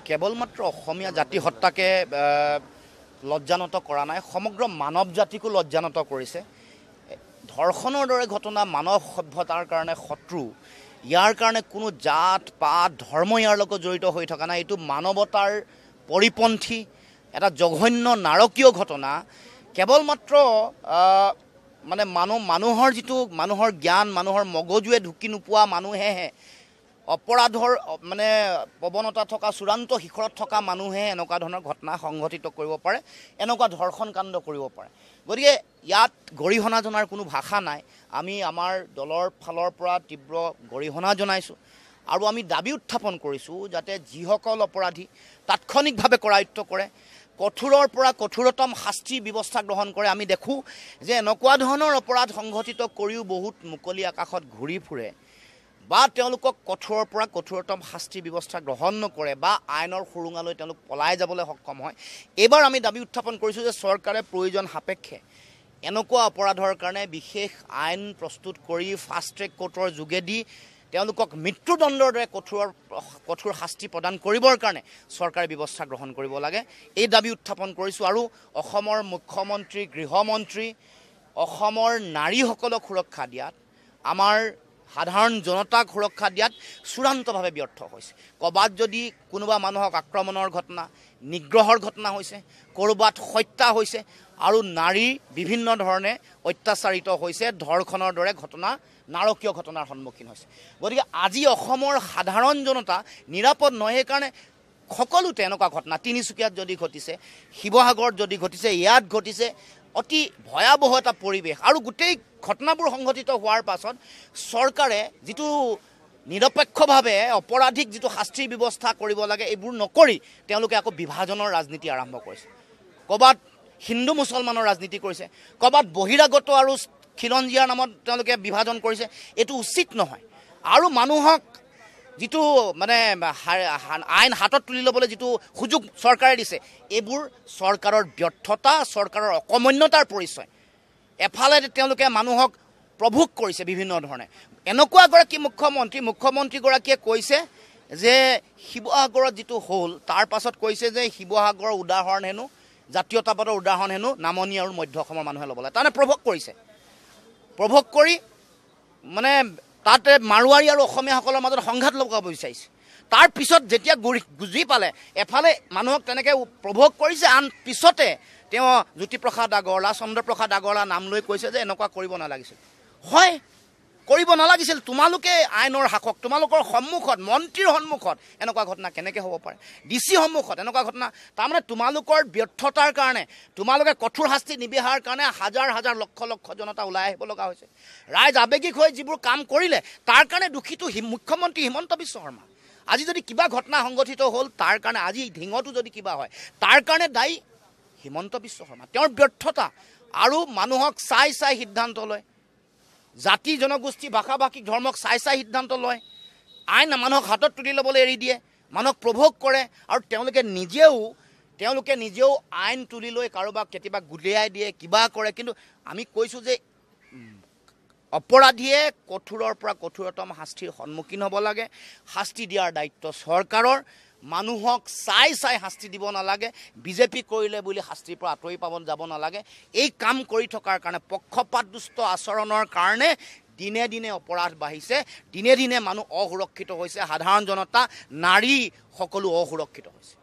কেৱল মাত্ৰ অসমীয়া জাতি হত্যাকে লজ্জানত কৰা নাই, সমগ্ৰ মানৱ জাতিকো লজ্জানত কৰিছে। ধৰ্ষণৰ দৰে ঘটনা মানৱ সভ্যতাৰ কাৰণে শত্ৰু। ইয়াৰ কাৰণে কোনো জাত পাত ধৰ্ম ইয়াৰ লগত জড়িত হৈ থকা নাই। এইটো মানৱতাৰ পৰিপন্থী এটা জঘন্য নাৰকীয় ঘটনা। কেৱল মাত্ৰ মানে মানুহৰ যিটো মানুহৰ জ্ঞান, মানুহৰ মগজুৱে ঢুকি নোপোৱা মানুহেহে, অপৰাধৰ মানে প্ৰৱণতা থকা চূড়ান্ত শিখৰত থকা মানুহে এনেকুৱা ধৰণৰ ঘটনা সংঘটিত কৰিব পাৰে, এনেকুৱা ধৰ্ষণ কাণ্ড কৰিব পাৰে। গতিকে ইয়াত গৰিহণা জনাৰ কোনো ভাষা নাই। আমি আমাৰ দলৰ ফালৰ পৰা তীব্ৰ গৰিহণা জনাইছোঁ আৰু আমি দাবী উত্থাপন কৰিছোঁ যাতে যিসকল অপৰাধী তাৎক্ষণিকভাৱে কৰায়ত্ব কৰে, কঠোৰৰ পৰা কঠোৰতম শাস্তিৰ ব্যৱস্থা গ্ৰহণ কৰে। আমি দেখোঁ যে এনেকুৱা ধৰণৰ অপৰাধ সংঘটিত কৰিও বহুত মুকলি আকাশত ঘূৰি ফুৰে বা তেওঁলোকক কঠোৰৰ পৰা কঠোৰতম শাস্তিৰ ব্যৱস্থা গ্ৰহণ নকৰে বা আইনৰ সুৰুঙালৈ তেওঁলোক পলাই যাবলৈ সক্ষম হয়। এইবাৰ আমি দাবী উত্থাপন কৰিছোঁ যে চৰকাৰে প্ৰয়োজন সাপেক্ষে এনেকুৱা অপৰাধৰ কাৰণে বিশেষ আইন প্ৰস্তুত কৰি ফাষ্ট ট্ৰেক কোৰ্টৰ যোগেদি তেওঁলোকক মৃত্যুদণ্ডৰ দৰে কঠোৰ শাস্তি প্ৰদান কৰিবৰ কাৰণে চৰকাৰে ব্যৱস্থা গ্ৰহণ কৰিব লাগে, এই দাবী উত্থাপন কৰিছোঁ। আৰু অসমৰ মুখ্যমন্ত্ৰী, গৃহমন্ত্ৰী অসমৰ নাৰীসকলক সুৰক্ষা দিয়াত, আমাৰ সাধাৰণ জনতাক সুৰক্ষা দিয়াত চূড়ান্তভাৱে ব্যৰ্থ হৈছে। ক'ৰবাত যদি কোনোবা মানুহক আক্ৰমণৰ ঘটনা, নিগ্ৰহৰ ঘটনা হৈছে, ক'ৰবাত হত্যা হৈছে আৰু নাৰী বিভিন্ন ধৰণে অত্যাচাৰিত হৈছে, ধৰ্ষণৰ দৰে ঘটনা, নাৰকীয় ঘটনাৰ সন্মুখীন হৈছে। গতিকে আজি অসমৰ সাধাৰণ জনতা নিৰাপদ নহয়। সেইকাৰণে সকলোতে এনেকুৱা ঘটনা তিনিচুকীয়াত যদি ঘটিছে, শিৱসাগৰত যদি ঘটিছে, ইয়াত ঘটিছে, অতি ভয়াৱহ এটা পৰিৱেশ। আৰু গোটেই ঘটনাবোৰ সংঘটিত হোৱাৰ পাছত চৰকাৰে যিটো নিৰপেক্ষভাৱে অপৰাধীক যিটো শাস্তিৰ ব্যৱস্থা কৰিব লাগে এইবোৰ নকৰি তেওঁলোকে আকৌ বিভাজনৰ ৰাজনীতি আৰম্ভ কৰিছে। ক'ৰবাত হিন্দু মুছলমানৰ ৰাজনীতি কৰিছে, ক'ৰবাত বহিৰাগত আৰু খিলঞ্জীয়াৰ নামত তেওঁলোকে বিভাজন কৰিছে। এইটো উচিত নহয়। আৰু মানুহক যিটো মানে আইন হাতত তুলি ল'বলৈ যিটো সুযোগ চৰকাৰে দিছে, এইবোৰ চৰকাৰৰ ব্যৰ্থতা, চৰকাৰৰ অকমন্যতাৰ পৰিচয়। এফালে তেওঁলোকে মানুহক প্ৰভোগ কৰিছে বিভিন্ন ধৰণে। এনেকুৱা এগৰাকী মুখ্যমন্ত্ৰীগৰাকীয়ে কৈছে যে শিৱসাগৰত যিটো হ'ল তাৰ পাছত কৈছে যে শিৱসাগৰৰ উদাহৰণ হেনো, জাতীয়তাবাদৰ উদাহৰণ হেনো নামনি আৰু মধ্য অসমৰ মানুহে ল'ব লাগে। তাৰমানে প্ৰভোগ কৰিছে। প্ৰভোগ কৰি মানে তাতে মাৰোৱাৰী আৰু অসমীয়াসকলৰ মাজত সংঘাত লগাব বিচাৰিছে। তাৰপিছত যেতিয়া বুজি পালে এফালে মানুহক তেনেকৈ প্ৰভোগ কৰিছে, আন পিছতে তেওঁ জ্যোতিপ্ৰসাদ আগৰৱালা, চন্দ্ৰপ্ৰসাদ আগৰৱালা নাম লৈ কৈছে যে এনেকুৱা কৰিব নালাগিছিল। হয়, কৰিব নালাগিছিল। তোমালোকে আইনৰ শাসক, তোমালোকৰ সন্মুখত, মন্ত্ৰীৰ সন্মুখত এনেকুৱা ঘটনা কেনেকৈ হ'ব পাৰে? DC সন্মুখত এনেকুৱা ঘটনা, তাৰমানে তোমালোকৰ ব্যৰ্থতাৰ কাৰণে, তোমালোকে কঠোৰ শাস্তি নিবিহাৰ কাৰণে হাজাৰ হাজাৰ লক্ষ লক্ষ জনতা ওলাই আহিব লগা হৈছে। ৰাইজ আৱেগিক হৈ যিবোৰ কাম কৰিলে তাৰ কাৰণে দোষীটো মুখ্যমন্ত্ৰী হিমন্ত বিশ্ব শৰ্মা। আজি যদি কিবা ঘটনা সংঘটিত হ'ল তাৰ কাৰণে, আজি ঢিঙতো যদি কিবা হয় তাৰ কাৰণে দায়ী হিমন্ত বিশ্ব শৰ্মা, তেওঁৰ ব্যৰ্থতা। আৰু মানুহক চাই সিদ্ধান্ত লয়, জাতি জনগোষ্ঠী ভাষা ভাষিক ধৰ্মক চাই সিদ্ধান্ত লয়, আইন মানুহক হাতত তুলি ল'বলৈ এৰি দিয়ে, মানুহক প্ৰভোগ কৰে। আৰু তেওঁলোকে নিজেও আইন তুলি লৈ কাৰোবাক কেতিয়াবা গুলিয়াই দিয়ে, কিবা কৰে। কিন্তু আমি কৈছোঁ যে অপৰাধীয়ে কঠোৰৰ পৰা কঠোৰতম শাস্তিৰ সন্মুখীন হ'ব লাগে। শাস্তি দিয়াৰ দায়িত্ব চৰকাৰৰ। মানুহক চাই শাস্তি দিব নালাগে। বিজেপি কৰিলে বুলি শাস্তিৰ পৰা আঁতৰি যাব নালাগে। এই কাম কৰি থকাৰ কাৰণে, পক্ষপাতদুষ্ট আচৰণৰ কাৰণে দিনে দিনে অপৰাধ বাঢ়িছে, দিনে দিনে মানুহ অসুৰক্ষিত হৈছে, সাধাৰণ জনতা, নাৰী সকলো অসুৰক্ষিত হৈছে।